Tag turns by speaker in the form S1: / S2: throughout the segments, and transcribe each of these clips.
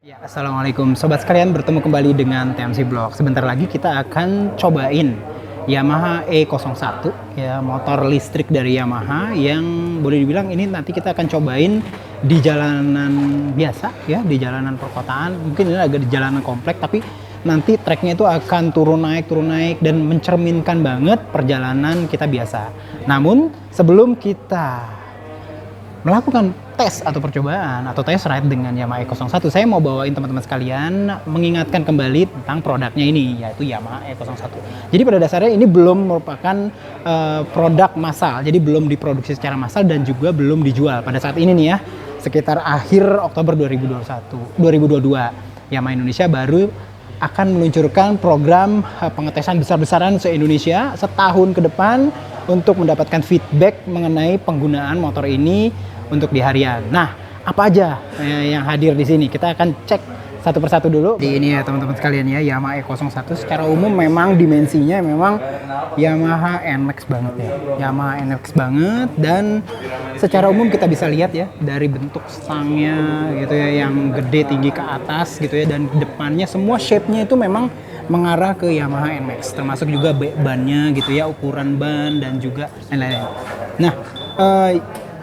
S1: Ya, assalamualaikum sobat sekalian, bertemu kembali dengan TMC Blog. Sebentar lagi kita akan cobain Yamaha E01 ya, motor listrik dari Yamaha yang boleh dibilang ini nanti kita akan cobain di jalanan biasa ya, di jalanan perkotaan. Mungkin ini agak di jalanan komplek, tapi nanti treknya itu akan turun naik dan mencerminkan banget perjalanan kita biasa. Namun sebelum kita melakukan tes atau percobaan atau test ride dengan Yamaha E01, saya mau bawain teman-teman sekalian mengingatkan kembali tentang produknya ini, yaitu Yamaha E01. Jadi pada dasarnya ini belum merupakan produk massal, jadi belum diproduksi secara massal dan juga belum dijual pada saat ini nih ya, sekitar akhir Oktober 2022. Yamaha Indonesia baru akan meluncurkan program pengetesan besar-besaran se-Indonesia setahun ke depan untuk mendapatkan feedback mengenai penggunaan motor ini untuk di harian. Nah, apa aja yang hadir di sini? Kita akan cek satu persatu dulu. Di ini ya teman-teman sekalian ya, Yamaha E01 secara umum memang dimensinya memang Yamaha NMAX banget ya. Yamaha NMAX banget, dan secara umum kita bisa lihat ya dari bentuk stangnya gitu ya, yang gede tinggi ke atas gitu ya, dan depannya semua shape-nya itu memang mengarah ke Yamaha NMAX, termasuk juga bannya gitu ya, ukuran ban dan juga lain-lain. Nah,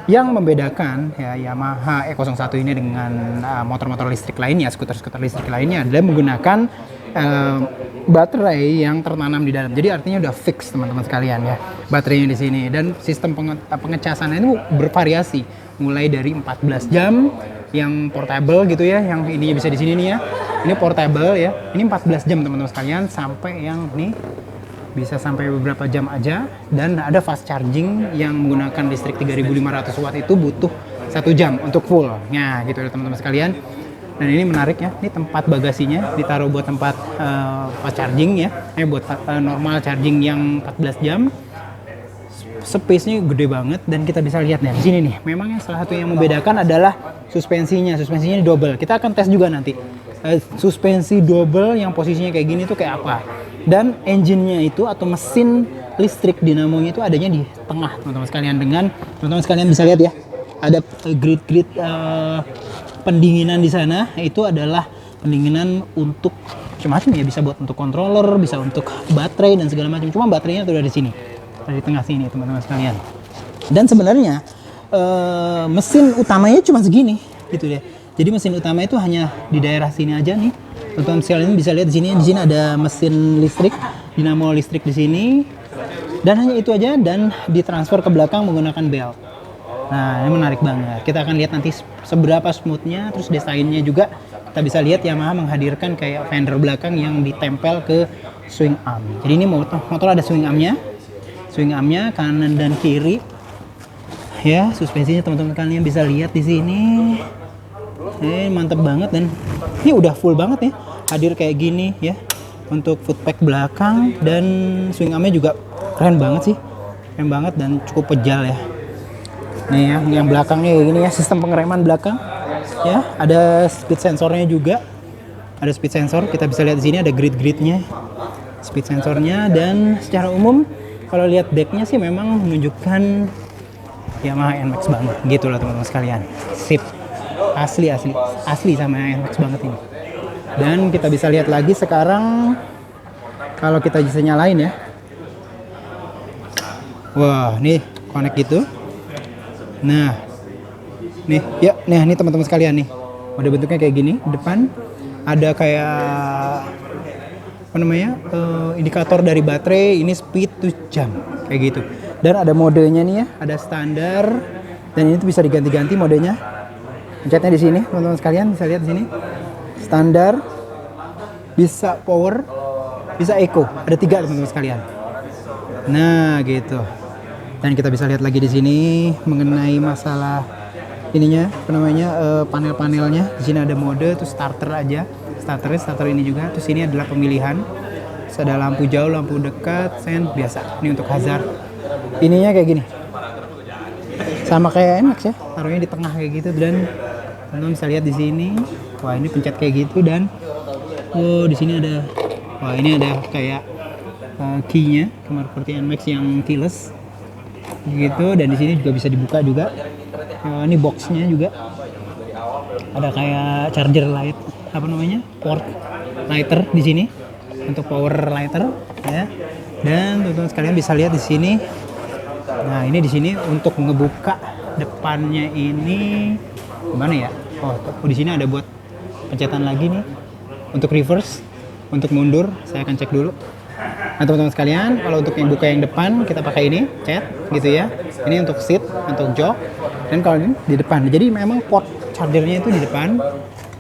S1: yang membedakan ya Yamaha E01 ini dengan motor-motor listrik lainnya, skuter-skuter listrik lainnya adalah menggunakan baterai yang tertanam di dalam. Jadi artinya udah fix teman-teman sekalian ya baterainya di sini, dan sistem pengecasannya itu bervariasi mulai dari 14 jam yang portable gitu ya, yang ini bisa di sini nih ya. Ini portable ya. Ini 14 jam teman-teman sekalian, sampai yang nih bisa sampai beberapa jam aja, dan ada fast charging yang menggunakan listrik 3500 watt itu butuh 1 jam untuk full. Nah, gitu ya teman-teman sekalian. Dan ini menarik ya, ini tempat bagasinya ditaruh buat tempat fast charging ya. Buat normal charging yang 14 jam. Space-nya gede banget, dan kita bisa lihat nih di sini nih. Memang yang salah satu yang membedakan adalah suspensinya. Suspensinya double. Kita akan tes juga nanti. Suspensi double yang posisinya kayak gini tuh kayak apa. Dan engine-nya itu atau mesin listrik dinamonya itu adanya di tengah teman-teman sekalian. Dengan teman-teman sekalian bisa lihat ya, ada grid pendinginan di sana. Itu adalah pendinginan untuk macam-macam ya, bisa buat untuk controller, bisa untuk baterai dan segala macam. Cuma baterainya tuh ada di sini, di tengah sini teman-teman sekalian. Dan sebenarnya mesin utamanya cuma segini gitu deh. Jadi mesin utama itu hanya di daerah sini aja nih. Teman-teman sekalian bisa lihat di sini ada mesin listrik, dinamo listrik di sini. Dan hanya itu aja, dan ditransfer ke belakang menggunakan belt. Nah, ini menarik banget. Kita akan lihat nanti seberapa smoothnya, terus desainnya juga. Kita bisa lihat Yamaha menghadirkan kayak fender belakang yang ditempel ke swing arm. Jadi ini motor ada swing armnya. Swing armnya kanan dan kiri. Ya, suspensinya teman-teman kalian bisa lihat di sini. Mantep banget, dan ini udah full banget ya, hadir kayak gini ya untuk footpack belakang, dan swing armnya juga keren banget sih, keren banget dan cukup pejal ya. Nih ya, yang belakangnya kayak gini ya, sistem pengereman belakang ya, ada speed sensornya juga, ada speed sensor, kita bisa lihat di sini ada grid-gridnya, speed sensornya. Dan secara umum kalau lihat decknya sih memang menunjukkan Yamaha NMAX banget gitu lah teman-teman sekalian. Sip. Asli sama NMAX banget ini. Dan kita bisa lihat lagi sekarang kalau kita bisa nyalain ya. Wah, nih connect gitu. Nah, nih ya, nih teman-teman sekalian nih. Ada bentuknya kayak gini. Depan ada kayak apa namanya? Indikator dari baterai, ini speed to jam kayak gitu. Dan ada modenya nih ya, ada standar, dan ini tuh bisa diganti-ganti modenya. Pencetnya di sini, teman-teman sekalian bisa lihat di sini. Standar, bisa power, bisa eco. Ada 3 teman-teman sekalian. Nah, gitu. Dan kita bisa lihat lagi di sini mengenai masalah ininya, apa namanya, panel-panelnya. Di sini ada mode, terus starter aja. Starter ini juga. Terus ini adalah pemilihan. Terus ada lampu jauh, lampu dekat, sen biasa. Ini untuk hazard. Ininya kayak gini. Sama kayak NMAX ya, taruhnya di tengah kayak gitu. Dan teman-teman bisa lihat di sini, wah ini pencet kayak gitu, dan di sini ada, wah ini ada kayak key-nya, seperti NMAX yang keyless gitu. Dan di sini juga bisa dibuka juga. Ini box-nya juga ada kayak charger light apa namanya, port lighter di sini untuk power lighter ya. Dan teman-teman sekalian bisa lihat di sini. Nah, ini di sini untuk ngebuka depannya ini gimana ya? Oh, di sini ada buat pencetan lagi nih untuk reverse, untuk mundur. Saya akan cek dulu. Nah, teman-teman sekalian, kalau untuk yang buka yang depan kita pakai ini, cat gitu ya. Ini untuk seat, untuk jok. Dan kalau ini di depan. Jadi memang port chargernya itu di depan.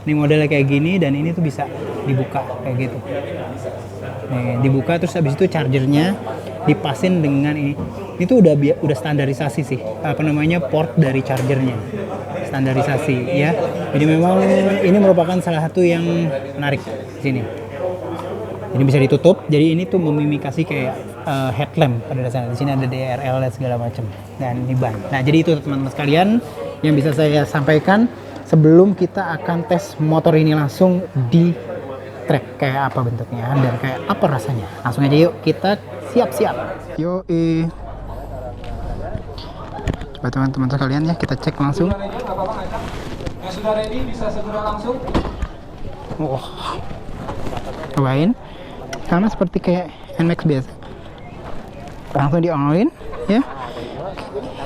S1: Ini modelnya kayak gini dan ini tuh bisa dibuka kayak gitu. Nih, dibuka terus habis itu chargernya dipasin dengan ini. Itu udah standarisasi sih. Apa namanya, port dari chargernya. Standarisasi ya. Jadi memang ini merupakan salah satu yang menarik di sini. Ini bisa ditutup. Jadi ini tuh memimikasi kayak headlamp pada dasarnya. Di sini ada DRL dan segala macam. Dan ini ban. Nah, jadi itu teman-teman sekalian yang bisa saya sampaikan sebelum kita akan tes motor ini langsung di track, kayak apa bentuknya dan kayak apa rasanya. Langsung aja yuk, kita siap-siap. Yoi. Coba teman-teman sekalian ya, kita cek langsung.
S2: Yang sudah ready bisa segera langsung.
S1: Wah, cobain. Sama seperti kayak NMAX biasa. Langsung di-on-in ya.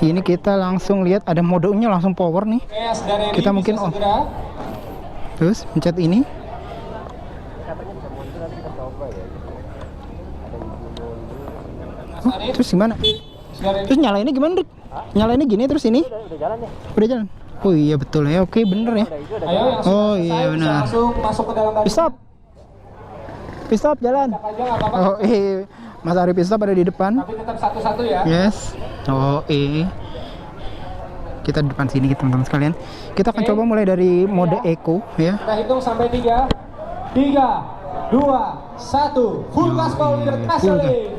S1: Ini kita langsung lihat ada modenya langsung power nih. Kita mungkin on. Terus pencet ini. Oh, terus gimana? Terus nyalainnya gimana, Rik? Nyalainnya gini terus ini? Udah jalan ya? Udah jalan. Oh iya betul ya. Oke, bener ya. Oh iya benar.
S2: Langsung masuk ke dalam.
S1: Stop. Stop jalan. Oh iya. Mas Arif stop ada di depan.
S2: Tapi tetap satu-satu ya.
S1: Yes. Oh iya. Kita di depan sini teman-teman sekalian. Kita akan coba mulai dari mode Eco ya.
S2: Kita hitung sampai 3. 3, 2, 1. Full gas power gasoline.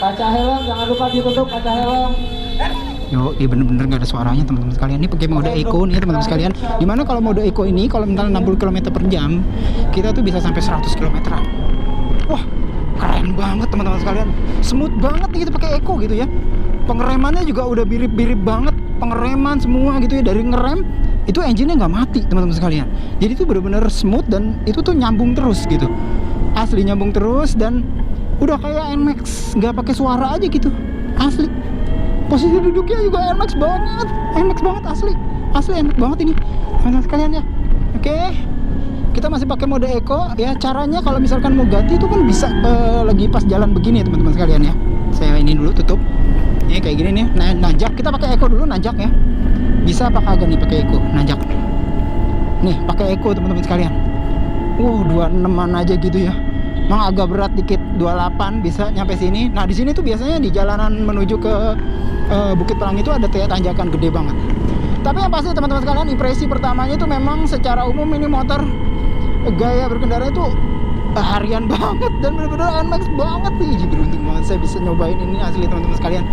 S2: Kaca helm jangan lupa ditutup, kaca helm.
S1: Yo, bener-bener nggak ada suaranya teman-teman sekalian. Ini pakai mode Eco nih teman-teman sekalian. Dimana kalau mode Eco ini, kalau misalnya 60 km per jam, kita tuh bisa sampai 100 km/h. Wah, keren banget teman-teman sekalian. Smooth banget nih kita pakai Eco gitu ya. Pengeremannya juga udah birip-birip banget. Pengereman semua gitu ya, dari ngerem itu engine-nya nggak mati teman-teman sekalian. Jadi itu bener-bener smooth dan itu tuh nyambung terus gitu. Asli nyambung terus dan udah kayak NMAX, nggak pakai suara aja gitu. Asli. Posisi duduknya juga NMAX banget. NMAX banget asli. Asli NMAX banget ini. Teman-teman sekalian ya. Oke. Kita masih pakai mode Eco ya. Caranya kalau misalkan mau ganti itu kan bisa lagi pas jalan begini teman-teman sekalian ya. Saya ini dulu tutup. Ini kayak gini nih. Nah, nanjak. Kita pakai Eco dulu nanjak ya. Bisa apa kagak nih pakai Eco nanjak. Nih, pakai Eco teman-teman sekalian. 26-an aja gitu ya. Emang agak berat dikit, 28 bisa nyampe sini. Nah, di sini tuh biasanya di jalanan menuju ke Bukit Pelangi itu ada tanjakan gede banget. Tapi yang pasti teman-teman sekalian, impresi pertamanya itu memang secara umum ini motor gaya berkendara itu harian banget dan benar-benar NMAX banget nih. Beruntung banget saya bisa nyobain ini asli teman-teman sekalian.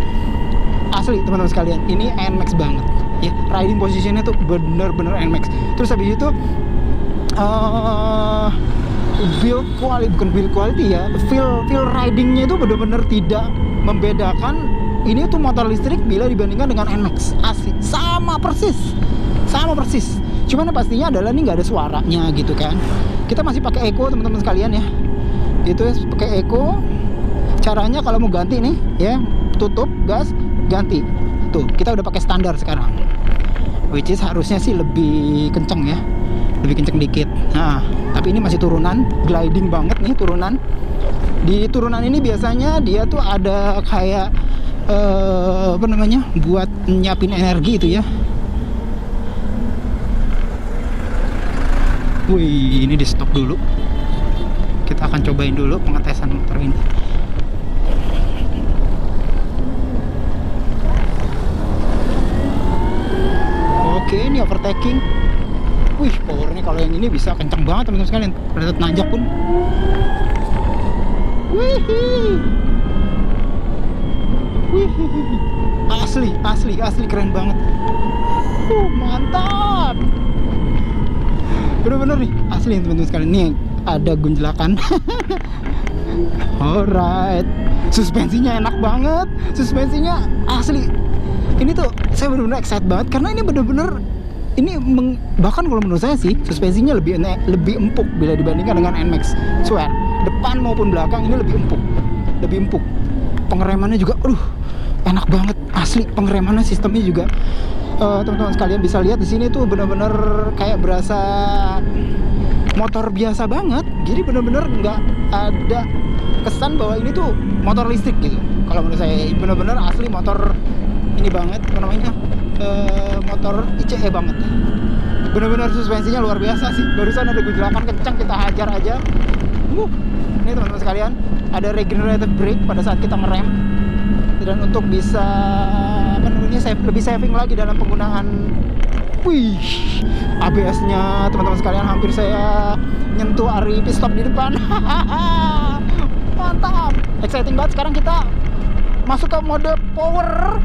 S1: Asli teman-teman sekalian, ini NMAX banget. Ya, riding positionnya tuh bener-bener NMAX. Terus habis itu build quality ya, feel ridingnya itu bener-bener tidak membedakan ini tuh motor listrik bila dibandingkan dengan NMAX. Asli sama persis. Cuman pastinya adalah ini nggak ada suaranya gitu kan. Kita masih pakai Eco teman-teman sekalian ya. Gitu ya, pakai Eco. Caranya kalau mau ganti nih ya, tutup gas, ganti. Tuh, kita udah pakai standar sekarang. Which is harusnya sih lebih kenceng ya. Lebih kenceng dikit. Nah, tapi ini masih turunan, gliding banget nih turunan. Di turunan ini biasanya dia tuh ada kayak apa namanya, buat nyiapin energi itu ya. Wih, ini di stop dulu. Kita akan cobain dulu pengetesan motor ini. Oke, ini overtaking. Wih, powernya kalau yang ini bisa kencang banget teman-teman sekalian. Pada saat nanjak pun. Wih, asli keren banget. Mantap. Bener-bener nih, asli teman-teman sekalian. Nih ada gunjelakan. Alright. Suspensinya enak banget. Suspensinya asli. Ini tuh saya bener-bener excited banget karena ini bener-bener bahkan kalau menurut saya sih suspensinya lebih empuk bila dibandingkan dengan NMAX. Swear, depan maupun belakang ini lebih empuk. Pengeremannya juga, enak banget asli. Pengeremannya sistemnya juga, teman-teman sekalian bisa lihat di sini tuh bener-bener kayak berasa motor biasa banget. Jadi bener-bener nggak ada kesan bahwa ini tuh motor listrik gitu. Kalau menurut saya bener-bener asli motor ini banget, apa namanya, motor ICE banget. Bener-bener suspensinya luar biasa sih. Barusan ada gujlakan kencang, kita hajar aja. Ini teman-teman sekalian, ada regenerative brake pada saat kita ngerem, dan untuk bisa lebih saving lagi dalam penggunaan. Wih, ABS-nya teman-teman sekalian hampir saya nyentuh ari pit stop di depan. Mantap, exciting banget. Sekarang kita masuk ke mode power.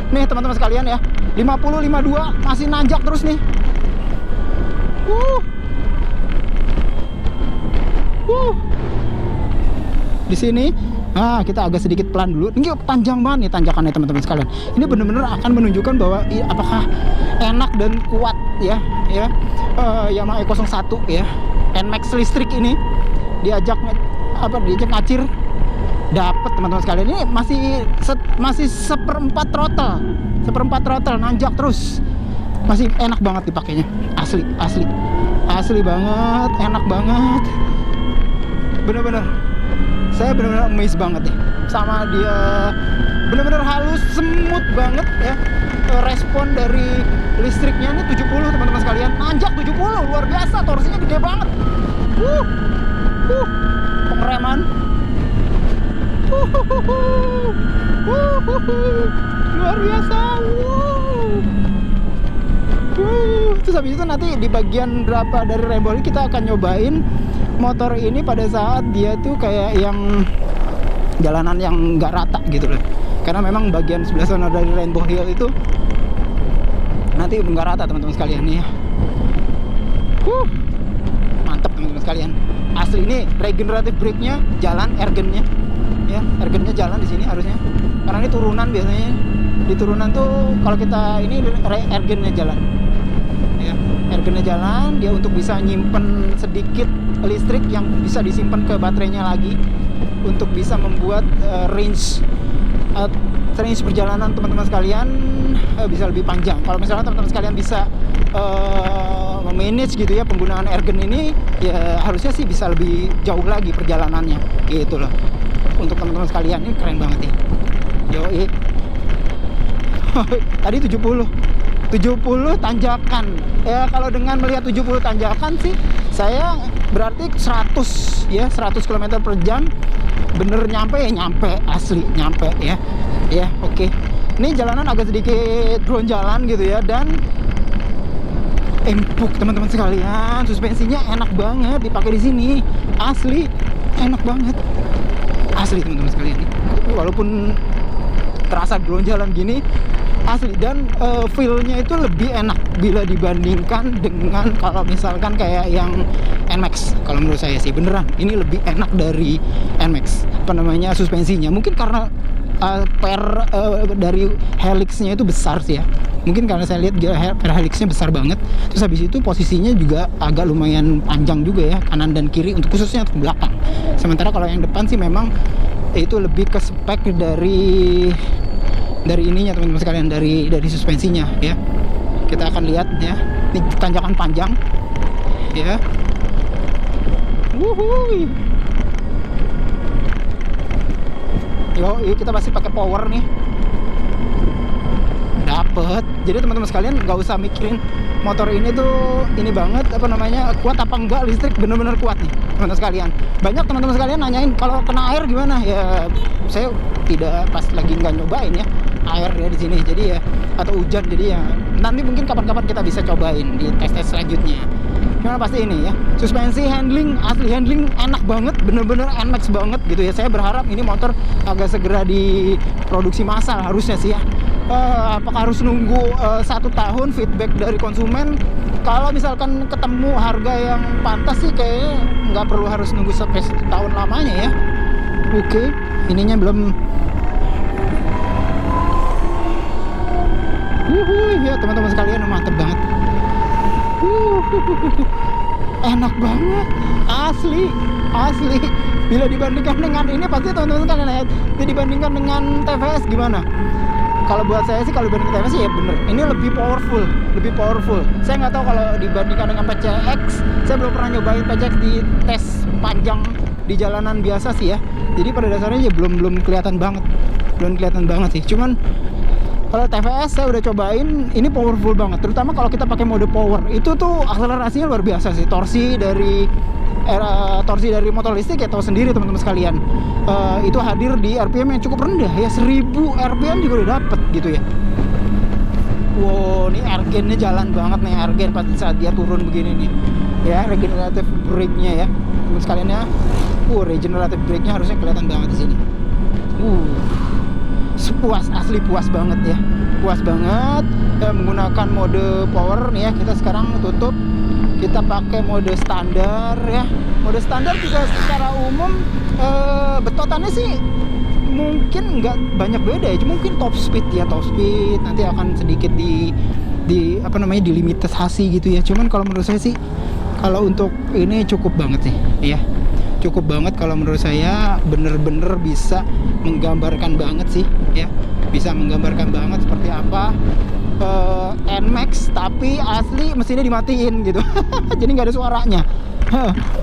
S1: Nih teman-teman sekalian ya, 50, 52 masih nanjak terus nih. Di sini, kita agak sedikit pelan dulu. Ini panjang banget nih tanjakannya teman-teman sekalian. Ini benar-benar akan menunjukkan bahwa apakah enak dan kuat ya. Yamaha E01 ya, NMAX listrik ini diajak ngacir, dapat teman-teman sekalian. Ini masih seperempat throttle, nanjak terus. Masih enak banget dipakainya, asli banget, enak banget. Bener-bener saya benar-benar amazed banget nih sama dia. Benar-benar halus, semut banget ya. Respon dari listriknya ini 70 teman-teman sekalian. Nanjak 70, luar biasa, torsinya gede banget. Pengereman luar biasa. Terus habis itu nanti di bagian berapa dari Rainbow Hill kita akan nyobain motor ini pada saat dia tuh kayak yang jalanan yang nggak rata gitu loh. Karena memang bagian sebelah sana dari Rainbow Hill itu nanti nggak rata teman-teman sekalian nih ya. Mantap teman-teman sekalian. Asli ini regenerative brake-nya jalan, ergennya ya, ergennya jalan di sini harusnya. Karena ini turunan biasanya. Di turunan tuh kalau kita ini ergennya jalan. Ya, ergennya jalan, dia untuk bisa nyimpen sedikit listrik yang bisa disimpan ke baterainya lagi untuk bisa membuat range perjalanan teman-teman sekalian bisa lebih panjang. Kalau misalnya teman-teman sekalian bisa memanage gitu ya penggunaan ergen ini, ya harusnya sih bisa lebih jauh lagi perjalanannya gitu loh. Untuk teman-teman sekalian ini keren banget nih. Yoi. Tadi 70 tanjakan ya. Kalau dengan melihat 70 tanjakan sih saya berarti 100 km per jam. Bener nyampe asli nyampe ya oke. Ini jalanan agak sedikit jalan gitu ya, dan empuk teman-teman sekalian. Suspensinya enak banget dipakai di sini, asli enak banget asli teman-teman sekalian. Walaupun terasa jalan gini asli, dan feel-nya itu lebih enak bila dibandingkan dengan kalau misalkan kayak yang NMAX. Kalau menurut saya sih beneran ini lebih enak dari NMAX. Suspensinya mungkin karena dari helixnya itu besar sih ya. Mungkin karena saya lihat per helixnya besar banget. Terus habis itu posisinya juga agak lumayan panjang juga ya, kanan dan kiri, untuk khususnya untuk belakang. Sementara kalau yang depan sih memang itu lebih ke spek dari ininya teman-teman sekalian, dari suspensinya ya. Kita akan lihat ya, ini tanjakan panjang ya. Wuhui. Kita pasti pakai power nih. Dapet. Jadi teman-teman sekalian nggak usah mikirin motor ini tuh ini banget kuat apa enggak listrik. Bener-bener kuat nih teman-teman sekalian. Banyak teman-teman sekalian nanyain kalau kena air gimana ya. Saya tidak pas lagi nggak nyobain ya air ya di sini, jadi ya, atau hujan, jadi ya nanti mungkin kapan-kapan kita bisa cobain di tes-tes selanjutnya. Cuma pasti ini ya, suspensi, handling, asli handling enak banget, bener-bener NMAX banget gitu ya. Saya berharap ini motor agak segera diproduksi massal harusnya sih ya. Apakah harus nunggu 1 tahun feedback dari konsumen? Kalau misalkan ketemu harga yang pantas sih kayaknya nggak perlu harus nunggu sampai 1 tahun lamanya ya. Oke, ininya belum. Ya teman-teman sekalian, mantep banget. Enak banget, asli. Bila dibandingkan dengan ini, pasti teman-teman sekalian lihat, dibandingkan dengan TVS gimana? Kalau buat saya sih, kalau dibandingkan TVS sih ya bener, ini lebih powerful. Saya nggak tahu kalau dibandingkan dengan PCX, saya belum pernah nyobain PCX di tes panjang di jalanan biasa sih ya. Jadi pada dasarnya ya belum kelihatan banget sih. Cuman kalau TVS saya udah cobain, ini powerful banget. Terutama kalau kita pakai mode power, itu tuh akselerasinya luar biasa sih. Torsi dari motor listrik ya tahu sendiri teman-teman sekalian. Itu hadir di RPM yang cukup rendah ya, 1000 RPM juga udah dapet gitu ya. Wow, ini ergennya jalan banget nih, ergen pada saat dia turun begini nih. Ya, regenerative brake-nya ya. Teman sekalian ya. Regenerative brake-nya harusnya kelihatan banget di sini. Asli puas banget ya. Puas banget ya, menggunakan mode power nih ya. Kita sekarang tutup, kita pakai mode standar ya. Mode standar juga secara umum betotannya sih mungkin nggak banyak beda ya, mungkin top speed nanti akan sedikit di dilimitasi gitu ya. Cuman kalau menurut saya sih, kalau untuk ini cukup banget sih ya, cukup banget kalau menurut saya. Bener-bener bisa menggambarkan banget sih ya, bisa menggambarkan banget seperti apa NMAX, tapi asli mesinnya dimatiin gitu. Jadi nggak ada suaranya.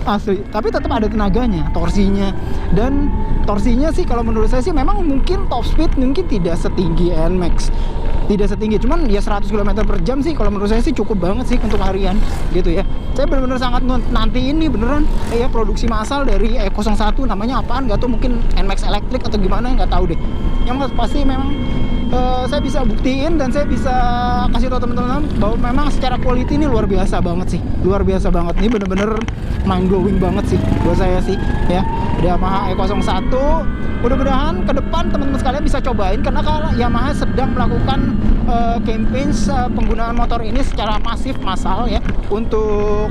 S1: Asli, tapi tetap ada tenaganya, torsinya sih kalau menurut saya sih memang mungkin top speed mungkin tidak setinggi NMAX, cuman ya 100 km per jam sih kalau menurut saya sih cukup banget sih untuk harian gitu ya. Saya benar-benar sangat nanti ini beneran ya produksi massal dari E01, namanya apaan nggak tahu, mungkin NMAX elektrik atau gimana nggak tahu deh. Yang pasti memang saya bisa buktiin dan saya bisa kasih tahu teman-teman bahwa memang secara quality ini luar biasa banget sih, ini bener-bener mind blowing banget sih buat saya sih ya. Yamaha E01, mudah-mudahan ke depan teman-teman sekalian bisa cobain, karena Yamaha sedang melakukan campaign penggunaan motor ini secara massal ya, untuk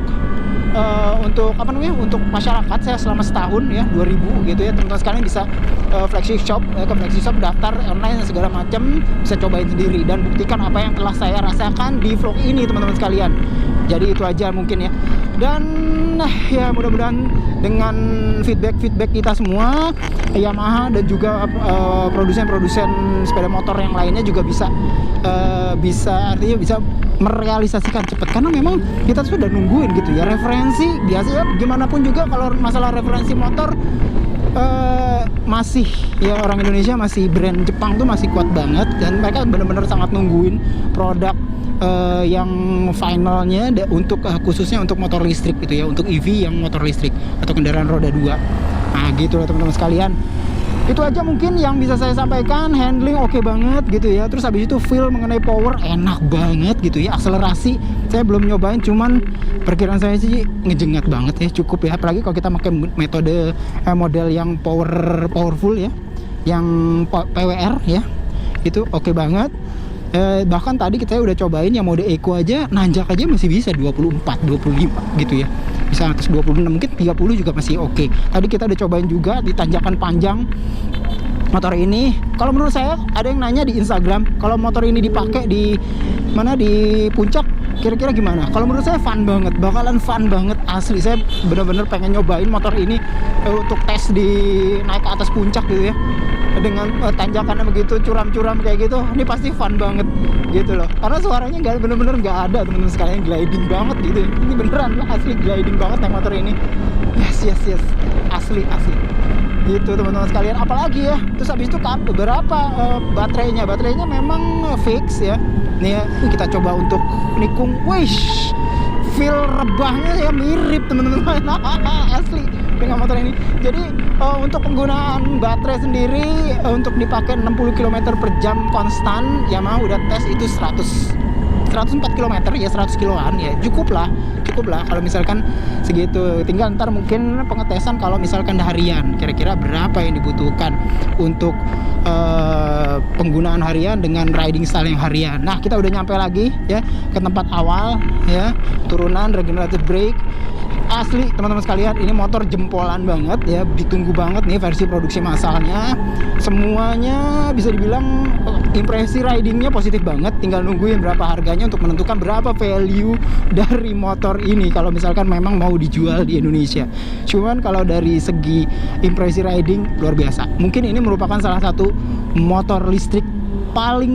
S1: untuk masyarakat saya selama setahun ya, 2000 gitu ya. Teman-teman sekalian bisa flagship shop daftar online dan segala macam, bisa cobain sendiri dan buktikan apa yang telah saya rasakan di vlog ini teman-teman sekalian. Jadi itu aja mungkin ya. Dan ya mudah-mudahan dengan feedback kita semua, Yamaha dan juga produsen sepeda motor yang lainnya juga bisa artinya bisa merealisasikan cepat, karena memang kita sudah nungguin gitu ya referensi. Biasanya gimana pun juga kalau masalah referensi motor masih ya, orang Indonesia masih, brand Jepang tuh masih kuat banget, dan mereka benar-benar sangat nungguin produk yang finalnya untuk khususnya untuk motor listrik gitu ya, untuk EV yang motor listrik atau kendaraan roda 2. Nah gitu lah teman-teman sekalian. Itu aja mungkin yang bisa saya sampaikan. Handling oke banget gitu ya. Terus habis itu feel mengenai power enak banget gitu ya. Akselerasi saya belum nyobain, cuman perkiraan saya sih ngejengat banget ya, cukup ya. Apalagi kalau kita pakai metode model yang powerful ya, yang PWR ya, itu oke banget. Bahkan tadi kita udah cobain yang mode eco aja, nanjak aja masih bisa 24, 25 gitu ya, bisa atas 26, mungkin 30 juga masih oke. Tadi kita udah cobain juga di tanjakan panjang motor ini. Kalau menurut saya, ada yang nanya di Instagram, kalau motor ini dipakai di mana, di puncak, kira-kira gimana? Kalau menurut saya fun banget, bakalan fun banget asli. Saya bener-bener pengen nyobain motor ini untuk tes di naik ke atas puncak gitu ya, dengan tanjakannya begitu curam-curam kayak gitu. Ini pasti fun banget gitu loh, karena suaranya bener-bener nggak ada teman-teman sekalian, gliding banget gitu. Ini beneran lah, asli gliding banget naik motor ini. Yes, asli gitu teman-teman sekalian. Apalagi ya, terus habis itu beberapa baterainya memang fix ya. Nih ya, kita coba untuk nikung. Wish, feel rebahnya ya mirip teman-teman. Asli dengan motor ini. Jadi untuk penggunaan baterai sendiri, untuk dipakai 60 km per jam konstan, Yamaha udah tes itu 104 km ya, 100 kiloan ya, cukup lah kalau misalkan segitu. Tinggal ntar mungkin pengetesan kalau misalkan harian, kira-kira berapa yang dibutuhkan untuk penggunaan harian dengan riding style yang harian. Nah, kita udah nyampe lagi ya ke tempat awal ya, turunan regenerative brake. asli teman-teman sekalian, ini motor jempolan banget ya, ditunggu banget nih versi produksi massalnya. Semuanya bisa dibilang impresi ridingnya positif banget, tinggal nungguin berapa harganya untuk menentukan berapa value dari motor ini kalau misalkan memang mau dijual di Indonesia. Cuman kalau dari segi impresi riding luar biasa, mungkin ini merupakan salah satu motor listrik paling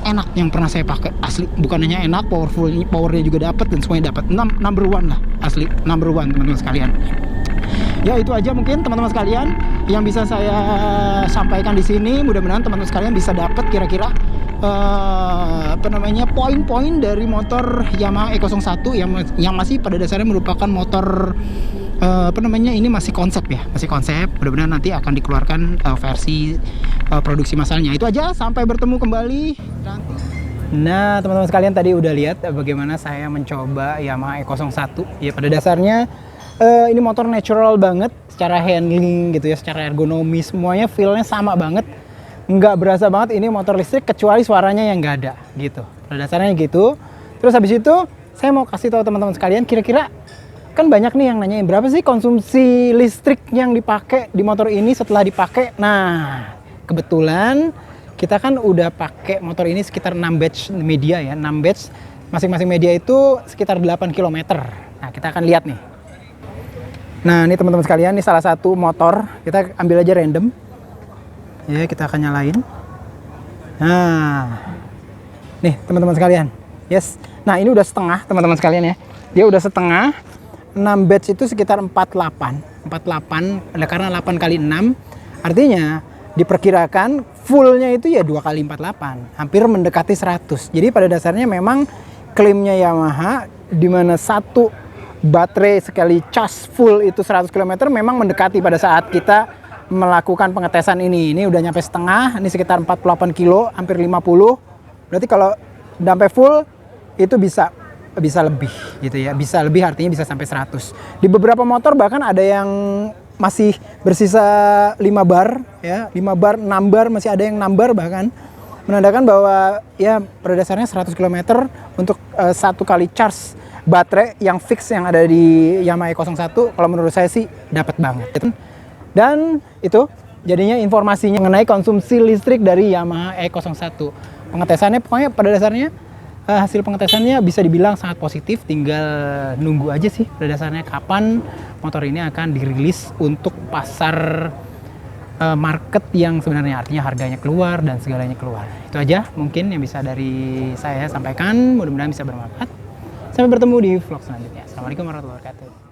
S1: enak yang pernah saya pakai, asli. Bukan hanya enak, powernya juga dapat dan semuanya dapat. Number one lah, asli number one teman-teman sekalian. Ya itu aja mungkin teman-teman sekalian yang bisa saya sampaikan di sini. Mudah-mudahan teman-teman sekalian bisa dapat kira-kira poin-poin dari motor Yamaha E01 yang masih pada dasarnya merupakan motor ini masih konsep ya, masih konsep. Mudah-mudahan nanti akan dikeluarkan versi produksi massalnya. Itu aja, sampai bertemu kembali nanti. Nah teman-teman sekalian, tadi udah lihat bagaimana saya mencoba Yamaha E01 ya. Pada dasarnya ini motor natural banget secara handling gitu ya, secara ergonomi semuanya feelnya sama banget, nggak berasa banget ini motor listrik kecuali suaranya yang nggak ada gitu. Pada dasarnya gitu. Terus habis itu saya mau kasih tahu teman-teman sekalian, kira-kira kan banyak nih yang nanyain berapa sih konsumsi listrik yang dipakai di motor ini setelah dipakai. Nah kebetulan kita kan udah pakai motor ini sekitar 6 batch media ya, 6 batch, masing-masing media itu sekitar 8 km. Nah kita akan lihat nih. Nah ini teman-teman sekalian, ini salah satu motor, kita ambil aja random ya, kita akan nyalain. Nah nih teman-teman sekalian, yes. Nah ini udah setengah teman-teman sekalian ya, dia udah setengah. 6 batch itu sekitar 48 karena 8 kali 6 artinya diperkirakan fullnya itu ya 2 kali 48, hampir mendekati 100. Jadi pada dasarnya memang klaimnya Yamaha di mana satu baterai sekali charge full itu 100 km memang mendekati pada saat kita melakukan pengetesan ini. Ini udah nyampe setengah, ini sekitar 48 kilo, hampir 50. Berarti kalau sampai full itu bisa lebih gitu ya, bisa lebih artinya bisa sampai 100. Di beberapa motor bahkan ada yang masih bersisa 5 bar ya, 5 bar, 6 bar, masih ada yang 6 bar bahkan, menandakan bahwa ya pada dasarnya 100 km untuk satu kali charge baterai yang fix yang ada di Yamaha E01 kalau menurut saya sih dapat banget. Dan itu jadinya informasinya mengenai konsumsi listrik dari Yamaha E01. Pengetesannya pokoknya pada dasarnya hasil pengetesannya bisa dibilang sangat positif, tinggal nunggu aja sih pada dasarnya kapan motor ini akan dirilis untuk pasar market yang sebenarnya artinya harganya keluar dan segalanya keluar. Itu aja mungkin yang bisa dari saya sampaikan, mudah-mudahan bisa bermanfaat. Sampai bertemu di vlog selanjutnya. Assalamualaikum warahmatullahi wabarakatuh.